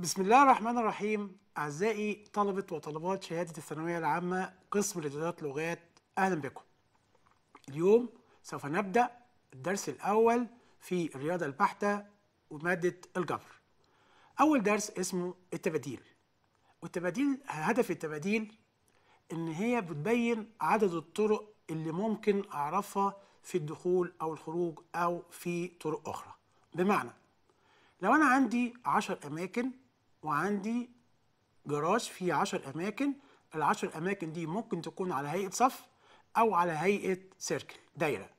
بسم الله الرحمن الرحيم. أعزائي طلبة وطالبات شهادة الثانوية العامة قسم رياضات لغات، أهلا بكم. اليوم سوف نبدأ الدرس الأول في الرياضة البحتة ومادة الجبر. أول درس اسمه التباديل، والتباديل هدف التباديل إن هي بتبين عدد الطرق اللي ممكن أعرفها في الدخول أو الخروج أو في طرق أخرى. بمعنى لو أنا عندي 10 أماكن وعندي جراج فيه 10 أماكن، ال10 أماكن دي ممكن تكون على هيئة صف أو على هيئة سيركل دايرة،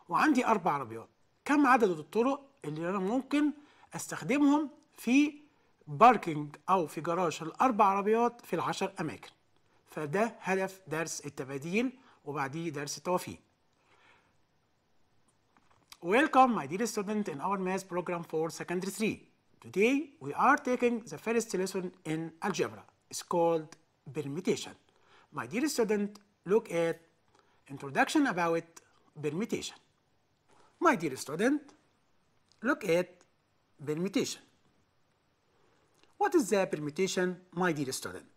وعندي 4 عربيات. كم عدد الطرق اللي أنا ممكن أستخدمهم في باركينج أو في جراج ال4 عربيات في ال10 أماكن؟ فده هدف درس التباديل وبعديه درس التوافيق. Welcome my dear student in our math program for secondary 3. Today we are taking the first lesson in algebra. It's called permutation. My dear student, look at introduction about permutation. My dear student, look at permutation. What is the permutation, my dear student?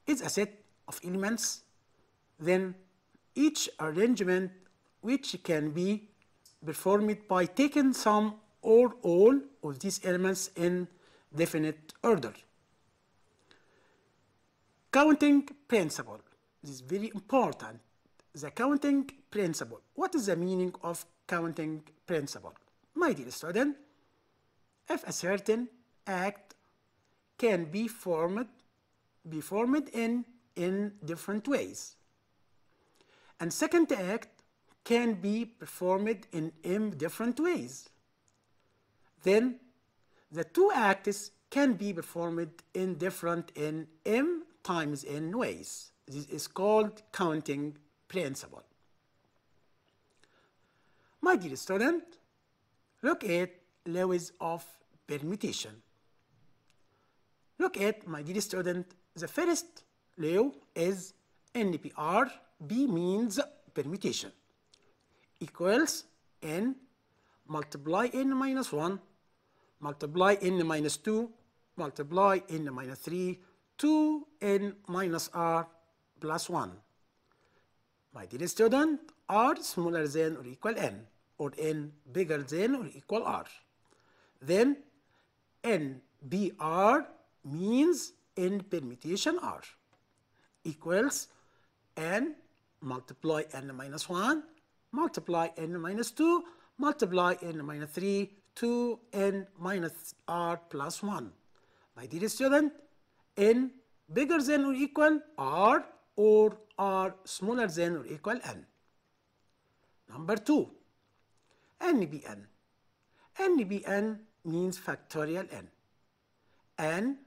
It's a set of elements, then each arrangement which can be performed by taking some or all of these elements in definite order. Counting principle. This is very important. The counting principle. What is the meaning of counting principle? My dear student, if a certain act can be formed in different ways, and second act can be performed in different ways, then the two acts can be performed in m times n ways. This is called counting principle. My dear student, look at laws of permutation. Look at, my dear student, the first law is NPR. B means permutation, equals n multiply n minus 1 multiply n minus 2 multiply n minus 3 2n minus r plus 1. My dear student, r smaller than or equal n, or n bigger than or equal r. Then NBR means n permutation r equals n multiply n minus 1 multiply n minus 2 multiply n minus 3 2n minus r plus 1. My dear student, n bigger than or equal r or r smaller than or equal n. Number 2, NBN. NBN means factorial n. n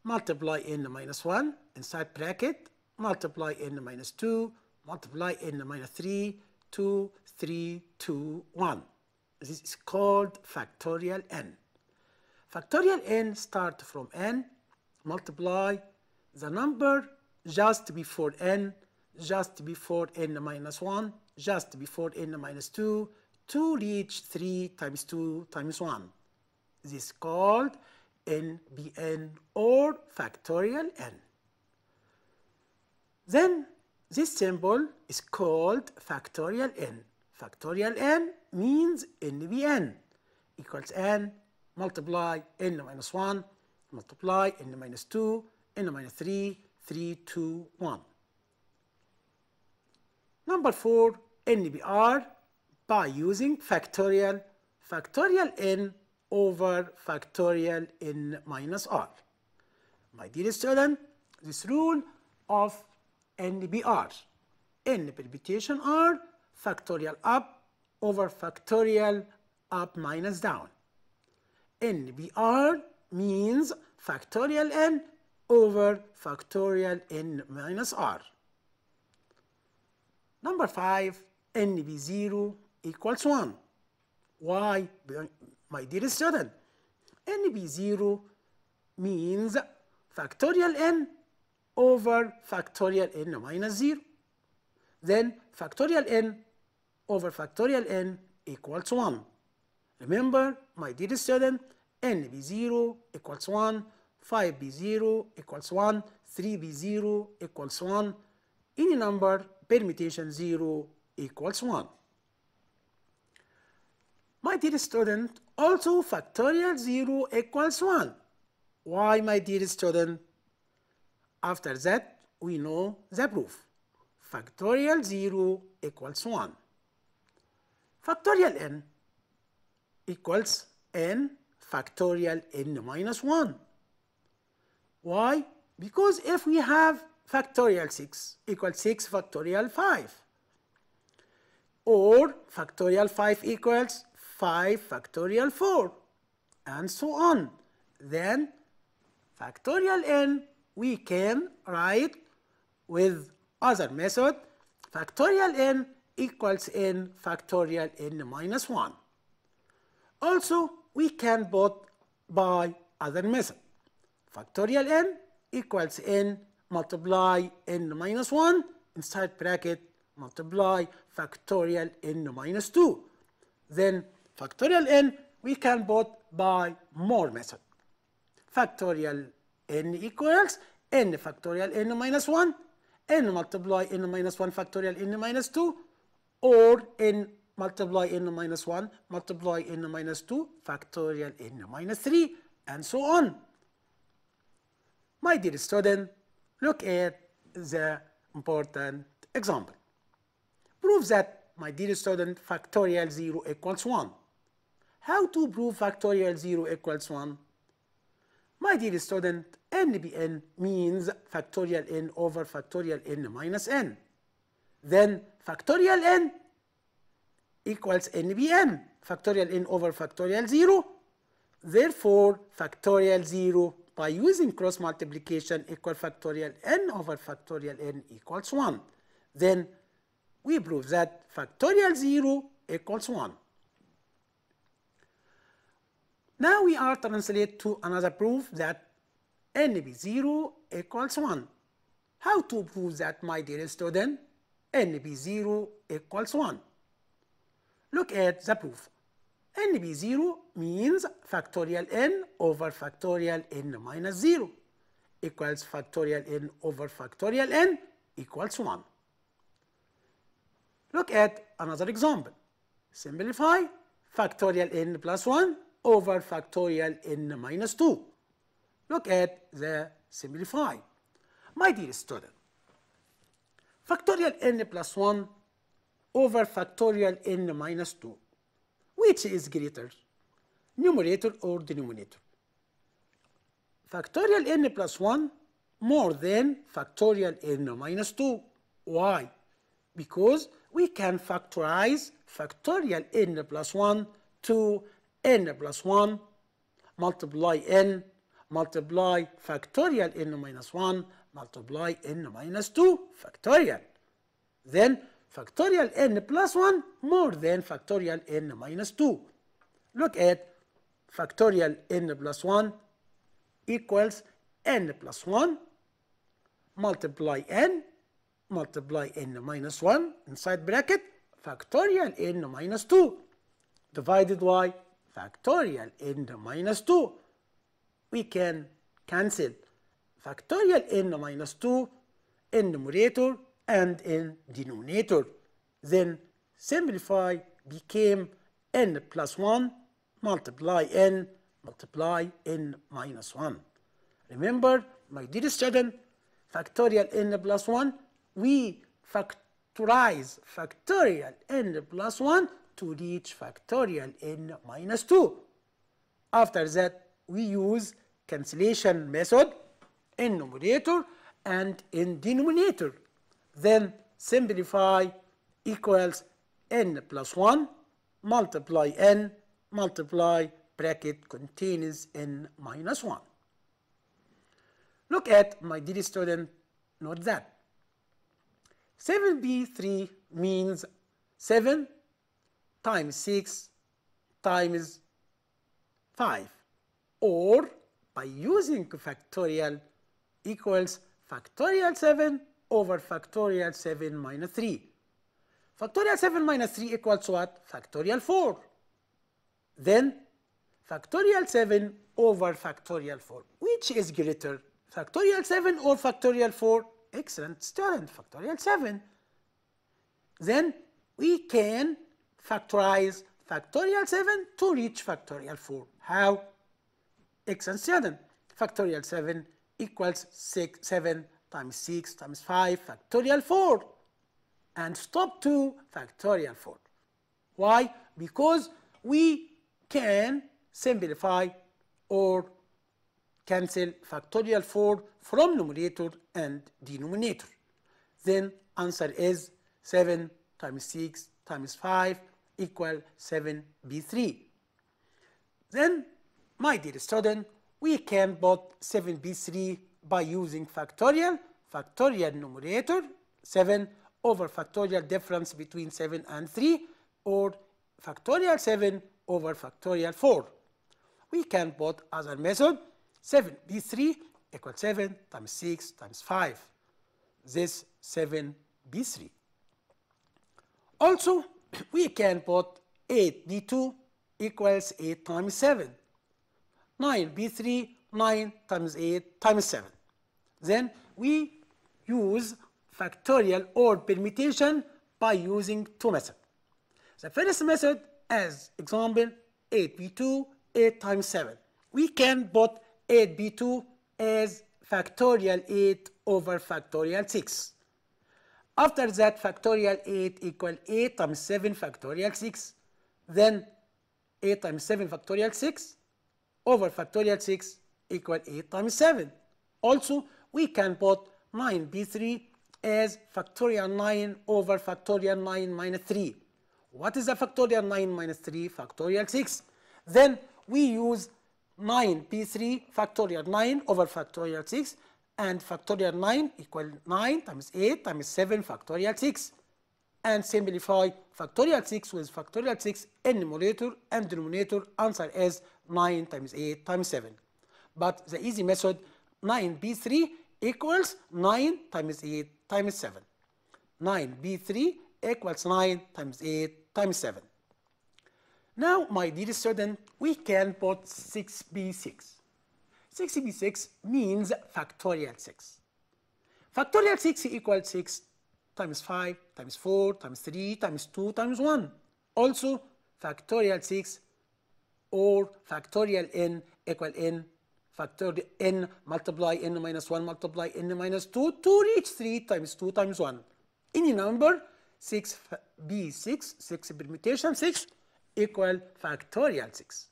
multiply n minus 1 inside bracket multiply n minus 2 multiply n minus 3 2 3 2 1. This is called factorial n. Factorial n start from n, multiply the number just before n, just before n minus 1, just before n minus 2 to reach 3 times 2 times 1. This is called NBN or factorial n. Then this symbol is called factorial n. Factorial n means NBN equals n multiply n minus 1 multiply n minus 2 n minus 3 3 2 1. Number 4, NBR by using factorial n over factorial n minus r. My dear student, this rule of NBR, n permutation r, factorial up over factorial up minus down. NBR means factorial n over factorial n minus r. Number 5, NB0 equals 1. Why, my dear student? NB0 means factorial n over factorial n minus 0. Then factorial n over factorial n equals 1. Remember, my dear student, n be 0 equals 1, 5 be 0 equals 1, 3 be 0 equals 1, any number permutation 0 equals 1. My dear student, also factorial 0 equals 1. Why, my dear student? After that, we know the proof. Factorial 0 equals 1. Factorial n equals n factorial n minus 1. Why? Because if we have factorial 6 equals 6 factorial 5, or factorial 5 equals 5 factorial 4, and so on, then factorial n we can write with other method. Factorial n equals n factorial n minus 1. Also, we can put by other method. Factorial n equals n multiply n minus 1 inside bracket multiply factorial n minus 2. Then factorial n we can put by more method. Factorial n equals n factorial n minus 1, n multiply n minus 1 factorial n minus 2, or n multiply n minus 1 multiply n minus 2 factorial n minus 3, and so on. My dear student, look at the important example. Prove that, my dear student, factorial 0 equals 1. How to prove factorial 0 equals 1? My dear student, NBN means factorial n over factorial n minus n. Then factorial n equals NBN, factorial n over factorial 0. Therefore, factorial 0 by using cross multiplication equal factorial n over factorial n equals 1. Then we prove that factorial 0 equals 1. Now we are translate to another proof that NB0 equals 1. How to prove that, my dear student? NB0 equals 1. Look at the proof. NB0 means factorial n over factorial n minus 0 equals factorial n over factorial n equals 1. Look at another example. Simplify factorial n plus 1 over factorial n minus 2. Look at the simplify. My dear student, factorial n plus 1 over factorial n minus 2. Which is greater, numerator or denominator? Factorial n plus 1 more than factorial n minus 2. Why? Because we can factorize factorial n plus 1 to n plus 1 multiply n multiply factorial n minus 1 multiply n minus 2 factorial. Then factorial n plus 1 more than factorial n minus 2. Look at factorial n plus 1 equals n plus 1 multiply n minus 1 inside bracket factorial n minus 2 divided by factorial n minus 2. We can cancel factorial n minus 2 in numerator and in denominator. Then simplify became n plus 1 multiply n minus 1. Remember, my dear student, factorial n plus 1, we factorize factorial n plus 1 to reach factorial n minus 2. After that, we use cancellation method in numerator and in denominator. Then simplify equals n plus 1 multiply n multiply bracket contains n minus 1. Look at, my dear student, note that 7b3 means 7 times 6 times 5, or by using factorial equals factorial 7 over factorial 7 minus 3. Factorial 7 minus 3 equals what? Factorial 4. Then factorial 7 over factorial 4. Which is greater, factorial 7 or factorial 4? Excellent student, factorial 7. Then we can factorize factorial 7 to reach factorial 4. How? Excellent student. Factorial 7 equals 7 times 6 times 5 factorial 4 and stop to factorial 4. Why? Because we can simplify or cancel factorial 4 from numerator and denominator. Then answer is 7 times 6 times 5 equal 7b3. Then, my dear student, we can put 7b3 by using factorial numerator 7 over factorial difference between 7 and 3 or factorial 7 over factorial 4. We can put other method 7b3 equals 7 times 6 times 5. This 7b3. Also, we can put 8b2 equals 8 times 7. 9b3, 9 times 8 times 7. Then we use factorial or permutation by using two methods. The first method, as example, 8b2, 8 times 7. We can put 8b2 as factorial 8 over factorial 6. After that, factorial 8 equal 8 times 7 factorial 6. Then 8 times 7 factorial 6 over factorial 6 equal 8 times 7. Also, we can put 9b3 as factorial 9 over factorial 9 minus 3. What is the factorial 9 minus 3? Factorial 6. Then we use 9b3 factorial 9 over factorial 6 and factorial 9 equal 9 times 8 times 7 factorial 6 and simplify factorial 6 with factorial 6 in numerator and denominator. Answer is 9 times 8 times 7. But the easy method 9b3 equals 9 times 8 times 7. 9b3 equals 9 times 8 times 7. Now, my dear student, we can put 6b6. 6b6 means factorial 6. Factorial 6 equals 6 times 5 times 4 times 3 times 2 times 1. Also, factorial 6 or factorial n equal n factorial n multiply n minus 1 multiply n minus 2 to reach 3 times 2 times 1. Any number 6b6, 6 permutation 6 equal factorial 6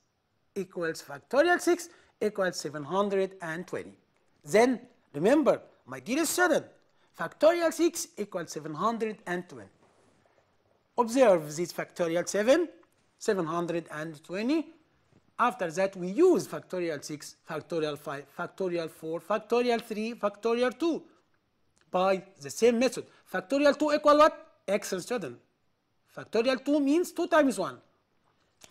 equals factorial 6 equals 720. Then remember, my dear student, factorial 6 equals 720. Observe this factorial 7, 720. After that, we use factorial 6, factorial 5, factorial 4, factorial 3, factorial 2 by the same method. Factorial 2 equal what? Excellent student. Factorial 2 means 2 times 1.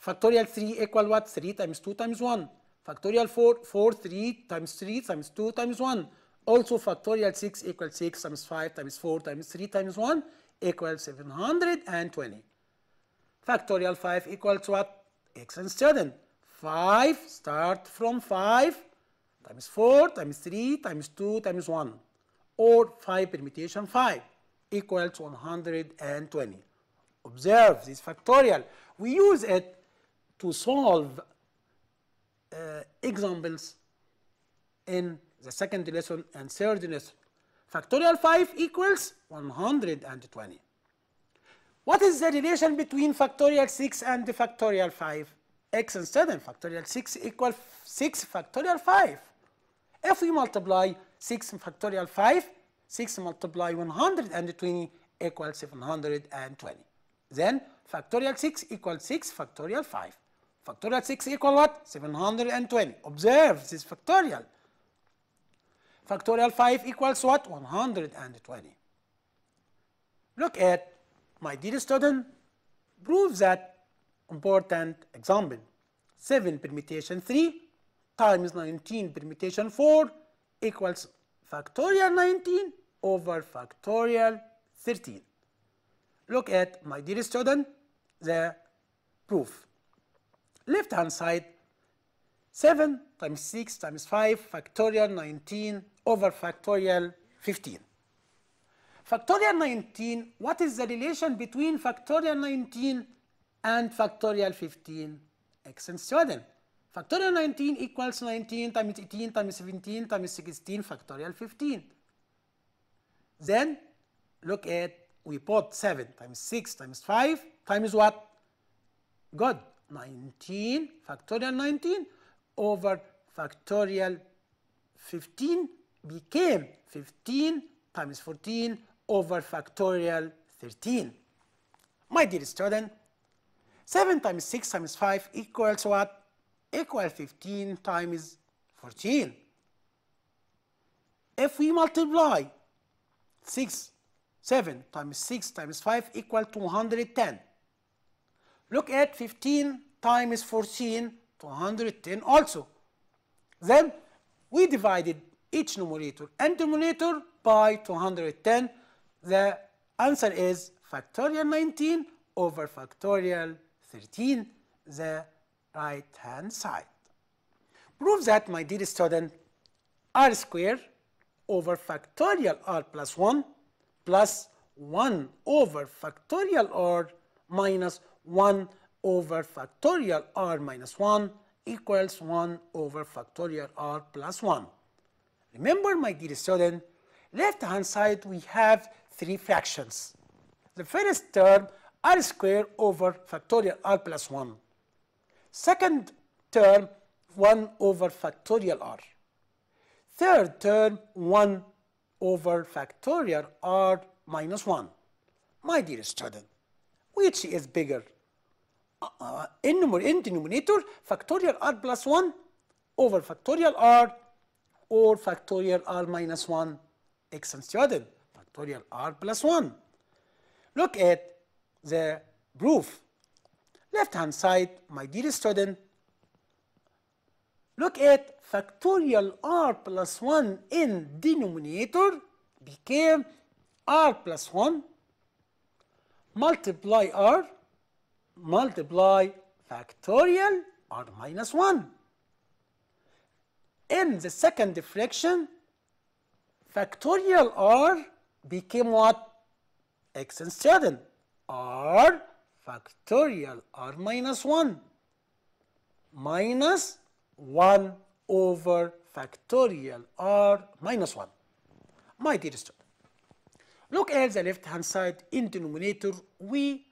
Factorial 3 equal what? 3 times 2 times 1. Factorial 4, 3 times 2 times 1. Also, factorial 6 equals 6 times 5 times 4 times 3 times 1 equals 720. Factorial 5 equals what? Excellent student. 5, start from 5 times 4 times 3 times 2 times 1 or 5 permutation 5 equals 120. Observe this factorial. We use it to solve examples in the second lesson and third lesson. Factorial 5 equals 120. What is the relation between factorial 6 and the factorial 5? Excellent student. Factorial 6 equals 6 factorial 5. If we multiply 6 factorial 5, 6 multiply 120 equals 720. Then factorial 6 equals 6 factorial 5. Factorial 6 equal what? 720. Observe this factorial. Factorial 5 equals what? 120. Look at, my dear student, prove that important example. 7 permutation 3 times 19 permutation 4 equals factorial 19 over factorial 13. Look at, my dear student, the proof. Left hand side 7 times 6 times 5 factorial 19 over factorial 15. Factorial 19, what is the relation between factorial 19 and factorial 15? Excellent student. Factorial 19 equals 19 times 18 times 17 times 16 factorial 15. Then look at, we put 7 times 6 times 5 times what? Good. 19 factorial 19 over factorial 15 became 15 times 14 over factorial 13. My dear student, 7 times 6 times 5 equals what? Equal 15 times 14. If we multiply 7 times 6 times 5 equal 210. Look at 15 times 14, 210 also. Then we divided each numerator and denominator by 210. The answer is factorial 19 over factorial 13, the right hand side. Prove that, my dear student, r squared over factorial r plus 1 plus 1 over factorial r minus 1 over factorial r minus 1 equals 1 over factorial r plus 1. Remember, my dear student, left hand side we have three fractions. The first term r squared over factorial r plus 1. Second term 1 over factorial r. Third term 1 over factorial r minus 1. My dear student, which is bigger? In denominator, factorial r plus 1 over factorial r or factorial r minus 1? Excellent student, factorial r plus 1. Look at the proof. Left hand side, my dear student, look at factorial r plus 1 in denominator became r plus 1 multiply r multiply factorial r minus 1. In the second fraction, factorial r became what? Excellent student, r factorial r minus 1 minus 1 over factorial r minus 1. My dear student, look at the left hand side. In denominator we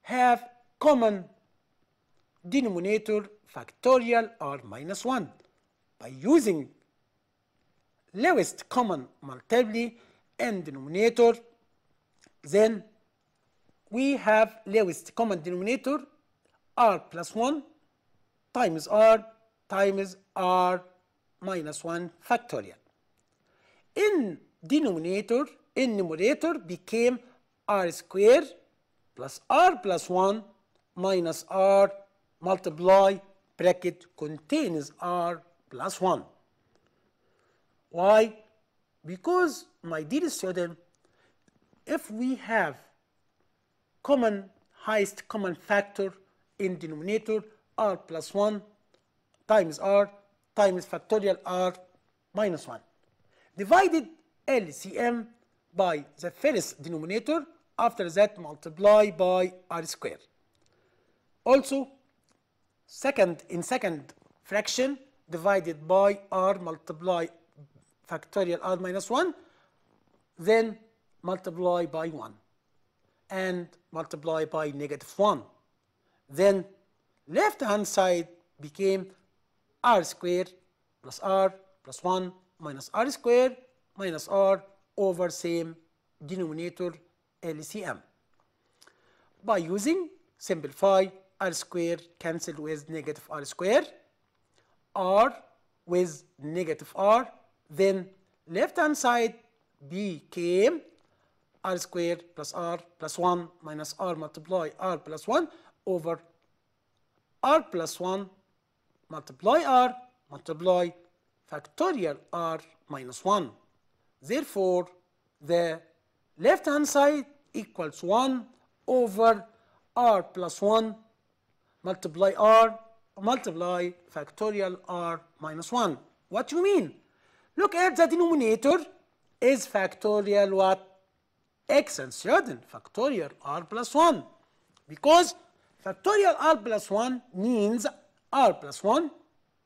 have common denominator factorial r minus 1 by using lowest common multiple in denominator. Then we have lowest common denominator r plus 1 times r minus 1 factorial. In numerator became r squared plus r plus 1 minus r multiply bracket contains r plus 1. Why? Because, my dear student, if we have highest common factor in denominator r plus 1 times r times factorial r minus 1, divided LCM by the first denominator, after that multiply by r squared. Also, in second fraction, divided by r multiply factorial r minus 1, then multiply by 1 and multiply by negative 1. Then left hand side became r squared plus r plus 1 minus r squared minus r over same denominator LCM. By using simplify, r squared cancel with negative r squared, r with negative r, then left hand side became r squared plus r plus 1 minus r multiply r plus 1 over r plus 1 multiply r multiply factorial r minus 1. Therefore, the left hand side equals 1 over r plus 1 multiply r multiply factorial r minus 1. What do you mean? Look at the denominator is factorial what? X and student, factorial r plus 1. Because factorial r plus 1 means r plus 1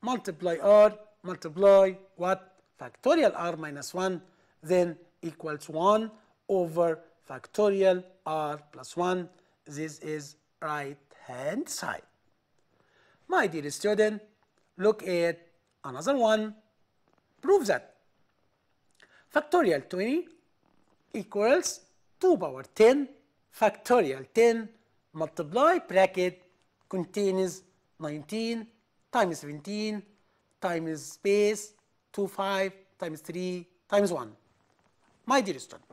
multiply r multiply what? Factorial r minus 1, then equals 1 over factorial r plus 1. This is right hand side. My dear student, look at another one. Prove that factorial 20 equals 2 power 10 factorial 10 multiply bracket contains 19 times 17 times space 25 times 3 times 1. My dear student,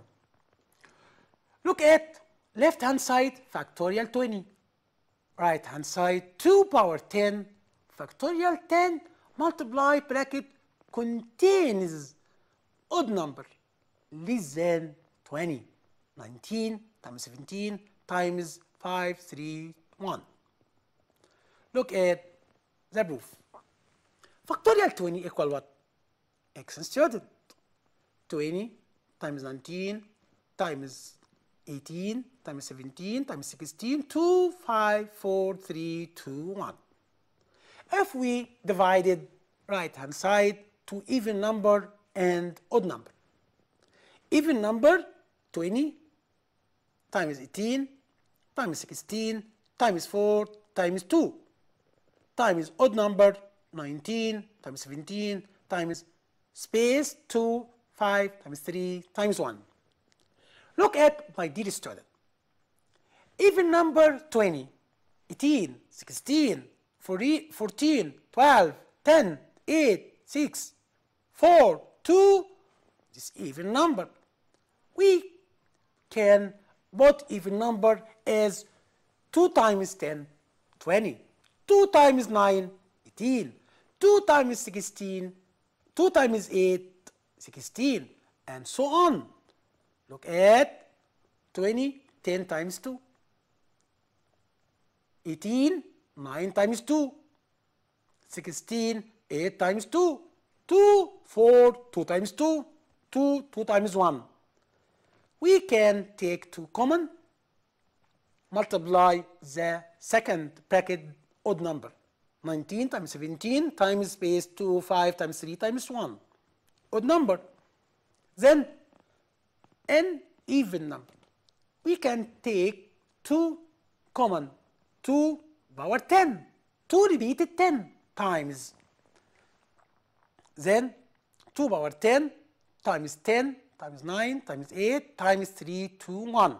look at left hand side factorial 20, right hand side 2 power 10 factorial 10 multiply bracket contains odd number less than 20, 19 times 17 times 5, 3, 1. Look at the proof. Factorial 20 equal what? X and student. 20 times 19 times 18 times 17 times 16, 2, 5, 4, 3, 2, 1. If we divided right hand side to even number and odd number. Even number 20 times 18 times 16 times 4 times 2 times odd number 19 times 17 times space 2, 5 times 3 times 1. Look at my dear student. Even number 20, 18, 16, 14, 12, 10, 8, 6, 4, 2, this even number. We can put even number as 2 times 10, 20, 2 times 9, 18, 2 times 16, 2 times 8, 16, and so on. Look at 20, 10 times 2, 18, 9 times 2, 16, 8 times 2, 2, 4, 2 times 2, 2, 2 times 1. We can take 2 common, multiply the second bracket odd number, 19 times 17 times space 2, 5 times 3 times 1, odd number. Then an even number. We can take 2 common, 2 power 10, 2 repeated 10 times. Then 2 power 10 times 10 times 9 times 8 times 3, 2, 1.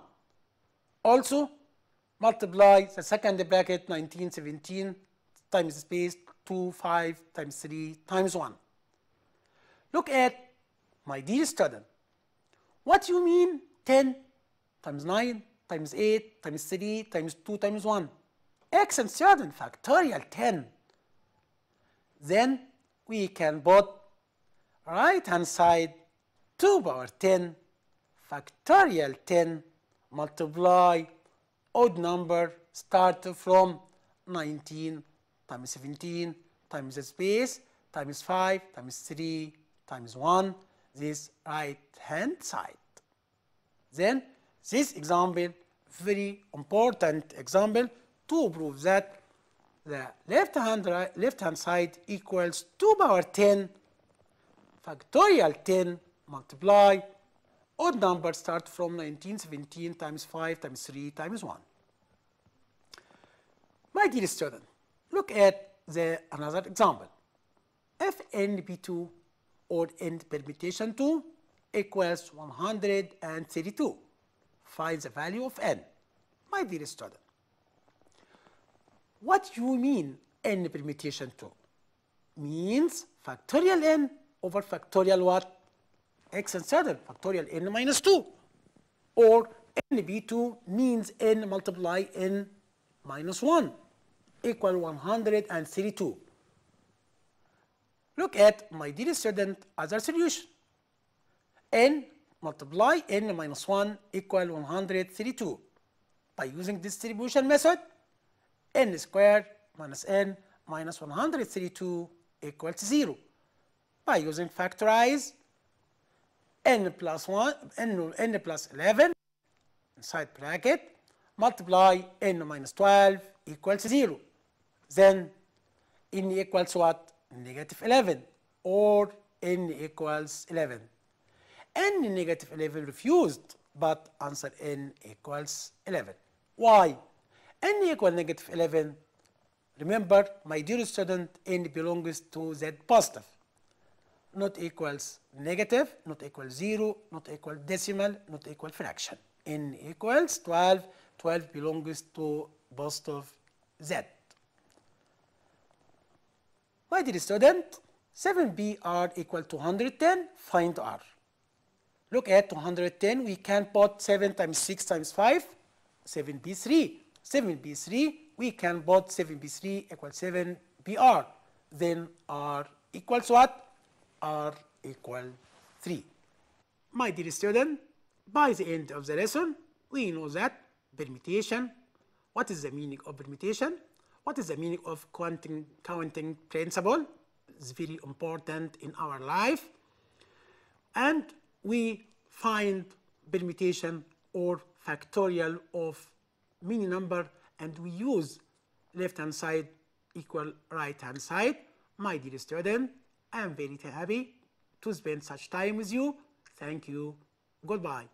Also multiply the second bracket 19, 17 times space 2, 5 times 3 times 1. Look at my dear student. What do you mean 10 times 9 times 8 times 3 times 2 times 1? X and student factorial 10. Then we can put right hand side 2 power 10 factorial 10 multiply odd number start from 19 times 17 times the space times 5 times 3 times 1, this right hand side. Then this example, very important example to prove that the left hand side equals 2 power 10 factorial 10 multiply odd number start from 19, 17 times 5 times 3 times 1. My dear student, look at another example. If n be 2 or n permutation 2 equals 132, find the value of n. My dear student, what do you mean n permutation 2? Means factorial n over factorial what? X and student, factorial n minus 2. Or nb2 means n multiply n minus 1 equal 132. Look at my dear student other solution. N multiply n minus 1 equal 132. By using distribution method, n squared minus n minus 132 equals 0. By using factorize, n plus 1, n plus 11 inside bracket, multiply n minus 12 equals 0. Then n equals what? Negative 11, or n equals 11. N negative 11 refused, but answer n equals 11. Why? N equals negative 11. Remember, my dear student, n belongs to z positive. Not equals negative, not equals 0, not equal decimal, not equal fraction. N equals 12. 12 belongs to positive z. My dear student, 7br equal to 110. Find r. Look at 210. We can put 7 times 6 times 5. 7b3. 7b3. We can put 7b3 equals 7br. Then r equals what? R equal 3. My dear student, by the end of the lesson, we know that permutation. What is the meaning of permutation? What is the meaning of counting principle? It's very important in our life. And we find permutation or factorial of many number, and we use left hand side equal right hand side. My dear student, I am very happy to spend such time with you. Thank you. Goodbye.